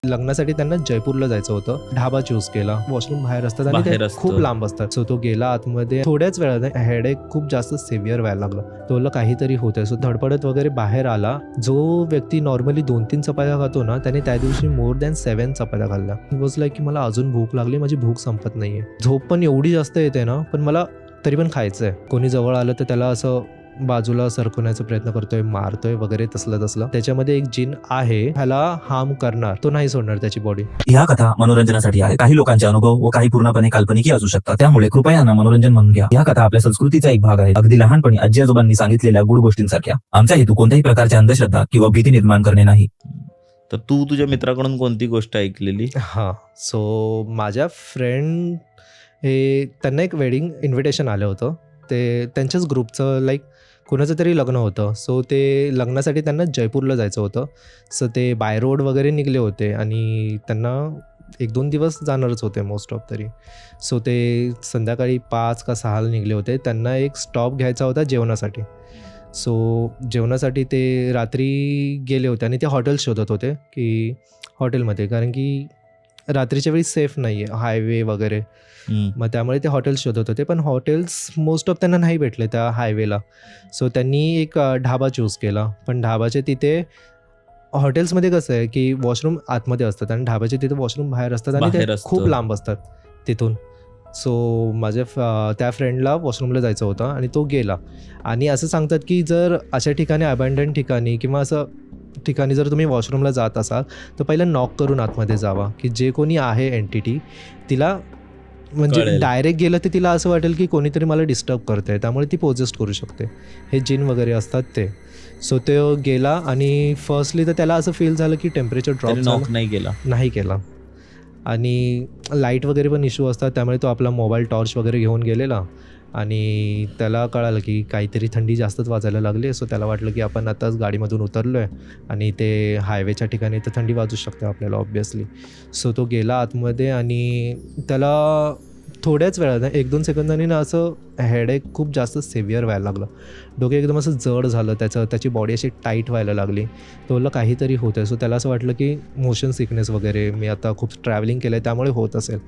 लग्नासाठी त्यांना जयपूरला जायचं होतं. ढाबा चूज केला. वॉशरूम बाहेर असतात आणि ते बाहेर असतं. खूप लांब असतात. सो तो गेला आतमध्ये. थोड्याच वेळाने हेडेक खूप जास्त सिव्हिअर व्हायला लागलं. तोला काहीतरी होतंय. सो धडपडत वगैरे बाहेर आला. जो व्यक्ती नॉर्मली 2-3 चपात्या खातो ना, त्याने त्या दिवशी मोर दॅन 7 चपात्या खाल्ल्या. ही वॉज लाईक की मला अजून भूक लागली, माझी भूक संपत नाहीये. झोप पण एवढी जास्त येते ना, पण मला तरी पण खायचंय. कोणी जवळ आलं तर त्याला असं बाजूला सरकवण्याचा प्रयत्न करतोय, मारतोय वगैरे तसलं. त्याच्यामध्ये एक जिन आहे, ह्याला हार्म करणार, तो नाही सोडणार त्याची बॉडी. ह्या कथा मनोरंजनासाठी आहेत. काही लोकांचे अनुभव व काही पूर्णपणे काल्पनिकही असू शकतात. त्यामुळे कृपया यांना मनोरंजन म्हणून घ्या. या कथा आपल्या संस्कृतीचा एक भाग आहे. अगदी लहानपणी आजी आजोबांनी सांगितलेल्या गुड गोष्टींसारख्या. आमचा हेतू कोणत्याही प्रकारच्या अंधश्रद्धा किंवा भीती निर्माण करणे नाही. तर तू तुझ्या मित्राकडून कोणती गोष्ट ऐकलेली? हां, सो माझ्या फ्रेंड त्यांना एक वेडिंग इन्व्हिटेशन आलं होतं. ते त्यांच्याच ग्रुपचं लाईक कुणाचं तरी लग्न होतं. सो ते लग्नासाठी त्यांना जयपूरला जायचं होतं. सो ते बाय रोड वगैरे निघले होते आणि त्यांना 1-2 दिवस जाणारच होते मोस्ट ऑफ तरी. सो ते संध्याकाळी 5 का 6 निघले होते. त्यांना एक स्टॉप घ्यायचा होता जेवणासाठी. सो जेवणासाठी ते रात्री गेले होते आणि ते हॉटेल शोधत होते की हॉटेलमध्ये, कारण की रात्रीच्या वेळी सेफ नाही आहे हायवे वगैरे. मग त्यामुळे ते हॉटेल्स शोधत होते, पण हॉटेल्स मोस्ट ऑफ त्यांना नाही भेटले त्या हायवेला. सो त्यांनी एक ढाबा चूज केला. पण ढाबाच्या तिथे हॉटेल्समध्ये कसं आहे की वॉशरूम आतमध्ये असतात आणि ढाब्याच्या तिथे वॉशरूम बाहेर असतात आणि बाहेर ते असतं. खूप लांब असतात तिथून. सो माझ्या त्या फ्रेंडला वॉशरूमला जायचं होतं आणि तो गेला. आणि असं सांगतात की जर अशा ठिकाणी अबॅन्डन ठिकाणी किंवा असं ठिकाणी जर तुम्ही वॉशरूमला जात असाल तर पहिलं नॉक करून आतमध्ये जावा, की जे कोणी आहे एंटिटी तिला म्हणजे कळेल. डायरेक्ट गेलं तर तिला असं वाटेल की कोणीतरी मला डिस्टर्ब करते, त्यामुळे ती पोजेस्ट करू शकते. हे जिन वगैरे असतात ते. सो तो गेला आणि फर्स्टली तर त्याला असं फील झालं की टेम्परेचर ड्रॉप त्याने नॉक नाही केला. आणि लाईट वगैरे पण इश्यू असतात, त्यामुळे तो आपला मोबाईल टॉर्च वगैरे घेऊन गेलेला आणि त्याला कळालं की काहीतरी थंडी जास्तच वाजायला लागली. सो त्याला वाटलं की आपण आताच गाडीमधून उतरलो आहे आणि ते हायवेच्या ठिकाणी तर थंडी वाजूच शकते आपल्याला ऑब्व्हियसली. सो तो गेला आतमध्ये आणि त्याला थोड्याच वेळाने 1-2 सेकंदांनी ना असं हेडेक खूप जास्त सिव्हिअर व्हायला लागलं. डोकं एकदम असं जड झालं, त्याची बॉडी अशी टाईट व्हायला लागली. तोला काहीतरी होतं आहे. सो त्याला असं वाटलं की मोशन सिकनेस वगैरे, मी आता खूप ट्रॅव्हलिंग केलं आहे त्यामुळे होत असेल.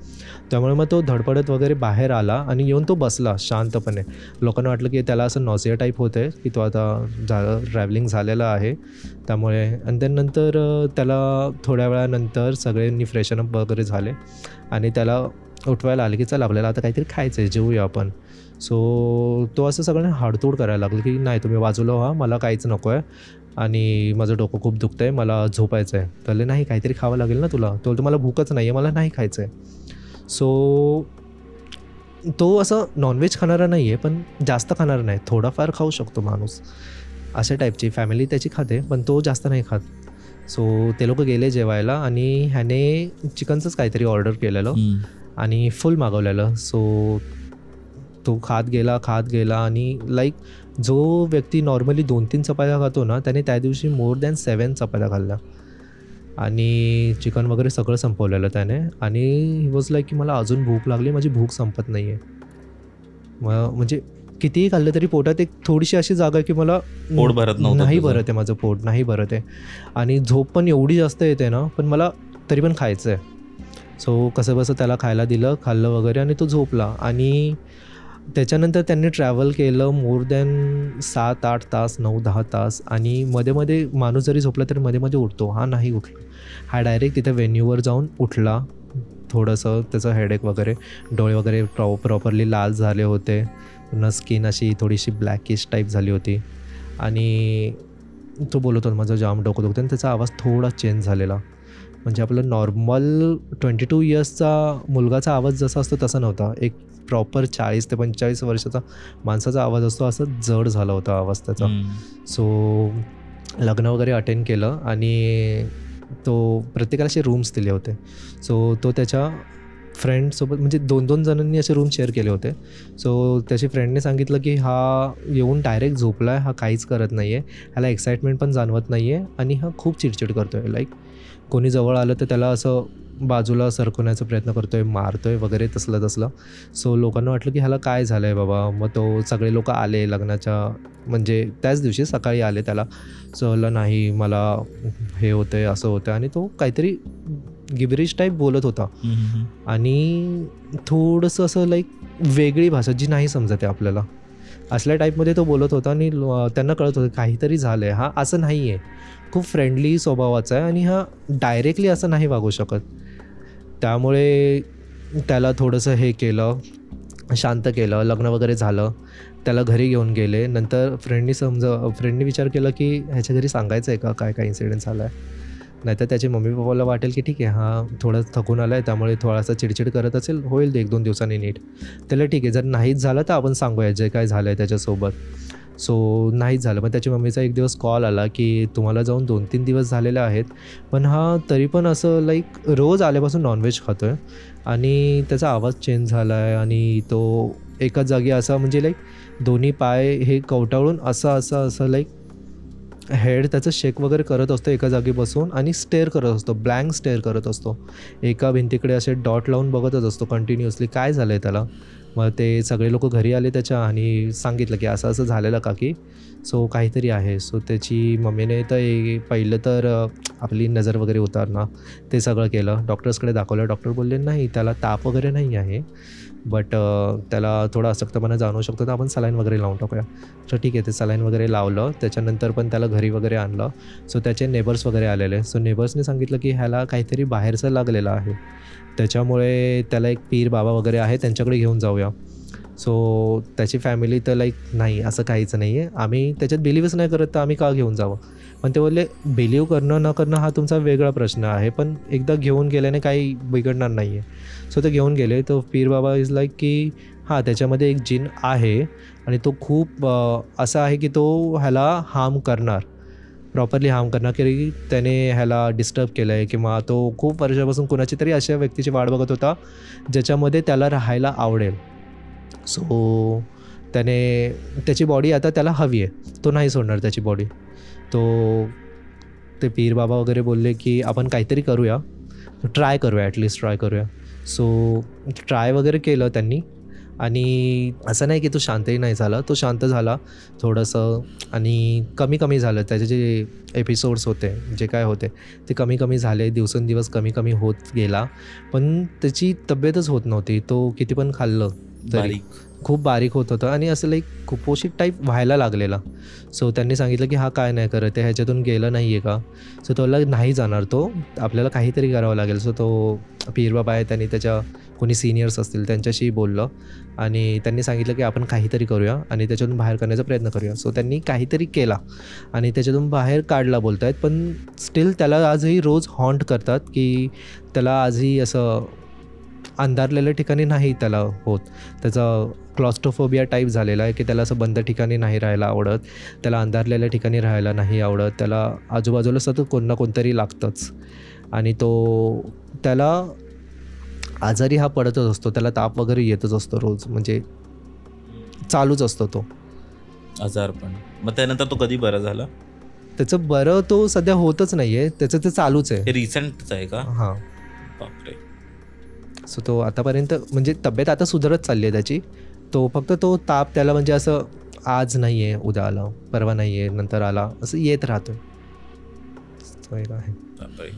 त्यामुळे मग तो धडपडत वगैरे बाहेर आला आणि येऊन तो बसला शांतपणे. लोकांना वाटलं की त्याला असं नॉसिया टाईप होतं आहे की तो आता ट्रॅव्हलिंग झालेला आहे त्यामुळे. आणि त्यानंतर त्याला थोड्या वेळानंतर सगळ्यांनी फ्रेशनअप वगैरे झाले आणि त्याला उठवायला आले की चल आपल्याला आता काहीतरी खायचं आहे, जेवूया आपण. सो तो असं सगळ्यांना हाडतोड करायला लागला की नाही तुम्ही बाजूला व्हा, मला काहीच नको आहे आणि माझं डोकं खूप दुखतं आहे, मला झोपायचं आहे. त्याला नाही काहीतरी खावं लागेल ना तुला. तो मला भूकच नाही आहे, मला नाही खायचं आहे. सो तो असं नॉनव्हेज खाणारा नाही आहे, पण जास्त खाणारा नाही, थोडाफार खाऊ शकतो माणूस. अशा टाईपची फॅमिली त्याची खाते, पण तो जास्त नाही खात. सो ते लोक गेले जेवायला आणि ह्याने चिकनचंच काहीतरी ऑर्डर केलेलं आणि फुल मागवलेलं. सो तो खात गेला आणि लाईक जो व्यक्ती नॉर्मली 2-3 चपात्या खातो ना, त्याने त्या दिवशी मोर दॅन 7 चपात्या खाल्ल्या आणि चिकन वगैरे सगळं संपवलेलं त्याने. आणि ही वॉज लाईक की मला अजून भूक लागली, माझी भूक संपत नाही आहे. म्हणजे कितीही खाल्लं तरी पोटात एक थोडीशी अशी जागा की मला पोट भरत नव्हतं नाही तुझं. भरत आहे, माझं पोट नाही भरत आहे आणि झोप पण एवढी जास्त येते ना, पण मला तरी पण खायचं आहे. सो कसं बसं त्याला खायला दिलं, खाल्लं वगैरे आणि तो झोपला. आणि त्याच्यानंतर त्यांनी ट्रॅव्हल केलं मोर दॅन 7-8 तास, 9-10 तास. आणि मध्ये माणूस जरी झोपला तरी मध्ये उठतो. हा नाही उठला, हा डायरेक्ट तिथे व्हेन्यूवर जाऊन उठला. थोडंसं त्याचं हेडेक वगैरे, डोळे वगैरे प्रॉपरली लाल झाले होते, पुन्हा स्किन अशी थोडीशी ब्लॅकिश टाईप झाली होती. आणि तो बोलत होता माझं जाम डोकं दुखतं आणि त्याचा आवाज थोडा चेंज झालेला. म्हणजे आपलं नॉर्मल 22 इयर्सचा मुलगाचा आवाज जसा असतो तसा नव्हता. एक प्रॉपर 40 ते 45 वर्षाचा माणसाचा आवाज असतो, असं जड झाला होता आवाज त्याचा. सो लग्न वगैरे अटेंड केलं आणि तो प्रत्येकाला असे रूम्स दिले होते. सो तो त्याच्या फ्रेंडसोबत म्हणजे 2-2 जणांनी असे रूम शेअर केले होते. सो त्याची फ्रेंडने सांगितलं की हा येऊन डायरेक्ट झोपला आहे, हा काहीच करत नाही आहे, ह्याला एक्साइटमेंट पण जाणवत नाही आहे आणि हा खूप चिडचिड करतो आहे. लाईक कोणी जवळ आलं तर त्याला असं बाजूला सरकवण्याचा प्रयत्न करतोय, मारतोय वगैरे तसलं. सो लोकांना वाटलं की ह्याला काय झालं आहे बाबा. मग तो सगळे लोक आले लग्नाच्या म्हणजे त्याच दिवशी सकाळी आले त्याला. सो म्हणलं नाही मला हे होतं आहे असं होतं आणि तो काहीतरी गिबरिश टाईप बोलत होता आणि थोडंसं असं लाईक वेगळी भाषा जी नाही समजत आहे आपल्याला असल्या टाईपमध्ये तो बोलत होता आणि त्यांना कळत होतं काहीतरी झालं आहे. हा असं नाही आहे, खूप फ्रेंडली स्वभावाचा आहे आणि हा डायरेक्टली असं नाही वागू शकत. त्यामुळे त्याला थोडंसं हे केलं, शांत केलं, लग्न वगैरे झालं, त्याला घरी घेऊन गेले. नंतर फ्रेंडनी विचार केला की ह्याच्या घरी सांगायचं आहे का काय इन्सिडेंट झाला आहे, नाहीतर त्याचे मम्मी पप्पाला वाटेल की ठीक आहे हा थोडं थकून आला आहे त्यामुळे थोडासा चिडचिड करत असेल, होईल 1-2 दिवसांनी नीट. त्याला ठीक आहे जर नाहीच झालं तर आपण सांगूया जे काय झालं आहे त्याच्यासोबत. सो नाहीच झालं. मग त्याच्या मम्मीचा एक दिवस कॉल आला की तुम्हाला जाऊन 2-3 दिवस झालेले आहेत पण हा तरी पण असं लाईक रोज आल्यापासून नॉनव्हेज खातो आहे आणि त्याचा आवाज चेंज झाला आहे आणि तो एकाच जागी असा म्हणजे लाईक दोन्ही पाय हे कवटाळून असं लाईक हेड त्याचं शेक वगैरे करत असतो एका जागी बसून आणि स्टेअर करत असतो, ब्लँक स्टेअर करत असतो. एका भिंतीकडे असे डॉट लावून बघतच असतो कंटिन्युअसली. काय झालं आहे त्याला. मग ते सगळे लोक घरी आले त्याच्या आणि सांगितलं की असं झालेलं काकी. सो काहीतरी आहे. सो त्याची मम्मीने तर पहिलं तर आपली नजर वगैरे उतारणं ते सगळं केलं. डॉक्टर्सकडे दाखवलं. डॉक्टर बोलले नाही त्याला ताप वगैरे नाही आहे बट त्याला थोडा अशक्तपणा जाणवू शकतो तर आपण सलाईन वगैरे लावून टाकूया. तर ठीक आहे ते सलाईन वगैरे लावलं. त्याच्यानंतर पण त्याला घरी वगैरे आणलं. सो त्याचे नेबर्स वगैरे आलेले. सो नेबर्सने सांगितलं की ह्याला काहीतरी बाहेरचं लागलेलं आहे त्याच्यामुळे त्याला एक पीर बाबा वगैरे आहे त्यांच्याकडे घेऊन जाऊया. सो त्याची फॅमिली तर लाईक नाही असं काहीच नाही आहे, आम्ही त्याच्यात बिलीव्हच नाही करत तर आम्ही का घेऊन जावं. पण ते बोलले बिलीव्ह करणं न करणं हा तुमचा वेगळा प्रश्न आहे पण एकदा घेऊन गेल्याने काही बिघडणार नाही आहे. सो ते घेऊन गेले. तो पीर बाबा इज लाईक की हां त्याच्यामध्ये एक जिन आहे आणि तो खूप असा आहे की तो ह्याला हार्म करणार, प्रॉपरली हार्म करणार की त्याने ह्याला डिस्टर्ब केलं आहे किंवा तो खूप वर्षापासून कुणाची तरी अशा व्यक्तीची वाट बघत होता ज्याच्यामध्ये त्याला राहायला आवडेल. सो त्याची बॉडी आता त्याला हवी आहे, तो नाही सोडणार त्याची बॉडी. ते पीर बाबा वगैरे बोलले की आपण काहीतरी करूया, ट्राय करूया. सो ट्राय वगैरे केलं त्यांनी आणि असं नाही की तो शांतही नाही झाला, तो शांत झाला थोडंसं आणि कमी झालं. त्याचे जे एपिसोड्स होते जे काय होते ते कमी झाले, दिवसेंदिवस कमी होत गेला पण त्याची तब्येतच होत नव्हती. तो किती पण खाल्लं तरी खूप बारीक होत होतं आणि असं लाईक कुपोषित टाईप व्हायला लागलेला. सो त्यांनी सांगितलं की हा काय नाही करत आहे, ह्याच्यातून गेलं नाही आहे का. सो तोला नाही जाणार, तो आपल्याला काहीतरी करावं लागेल. सो तो पीर बाबा आहे त्यांनी त्याच्या कोणी सिनियर्स असतील त्यांच्याशी बोललं आणि त्यांनी सांगितलं की आपण काहीतरी करूया आणि त्याच्यातून बाहेर करण्याचा प्रयत्न करूया. सो त्यांनी काहीतरी केला आणि त्याच्यातून बाहेर काढला बोलत आहेत पण स्टील त्याला आजही रोज हॉन्ट करतात की त्याला आजही असं अंधारलेल्या ठिकाणी नाही त्याला होत. त्याचा क्लॉस्ट्रोफोबिया टाईप झालेला आहे की त्याला असं बंद ठिकाणी नाही राहायला आवडत, त्याला अंधारलेल्या ठिकाणी राहायला नाही आवडत, त्याला आजूबाजूला सतत कोण ना कोणतरी लागतंच आणि त्याला आजारी हा पडतच असतो, त्याला ताप वगैरे येतच असतो रोज, म्हणजे चालूच असतो तो आजारपण. मग त्यानंतर तो कधी बरा झाला. त्याचं बरं तो सध्या होतच नाही आहे, त्याचं ते चालूच आहे. हे रिसेंटच आहे का. हां बापरे. सो तो आतापर्यंत म्हणजे तब्येत आता सुधारत चालली आहे त्याची. फक्त तो ताप त्याला म्हणजे असं आज नाही आहे उद्या आला, परवा नाही आहे नंतर आला, असं येत राहतो. आहे. बापरे.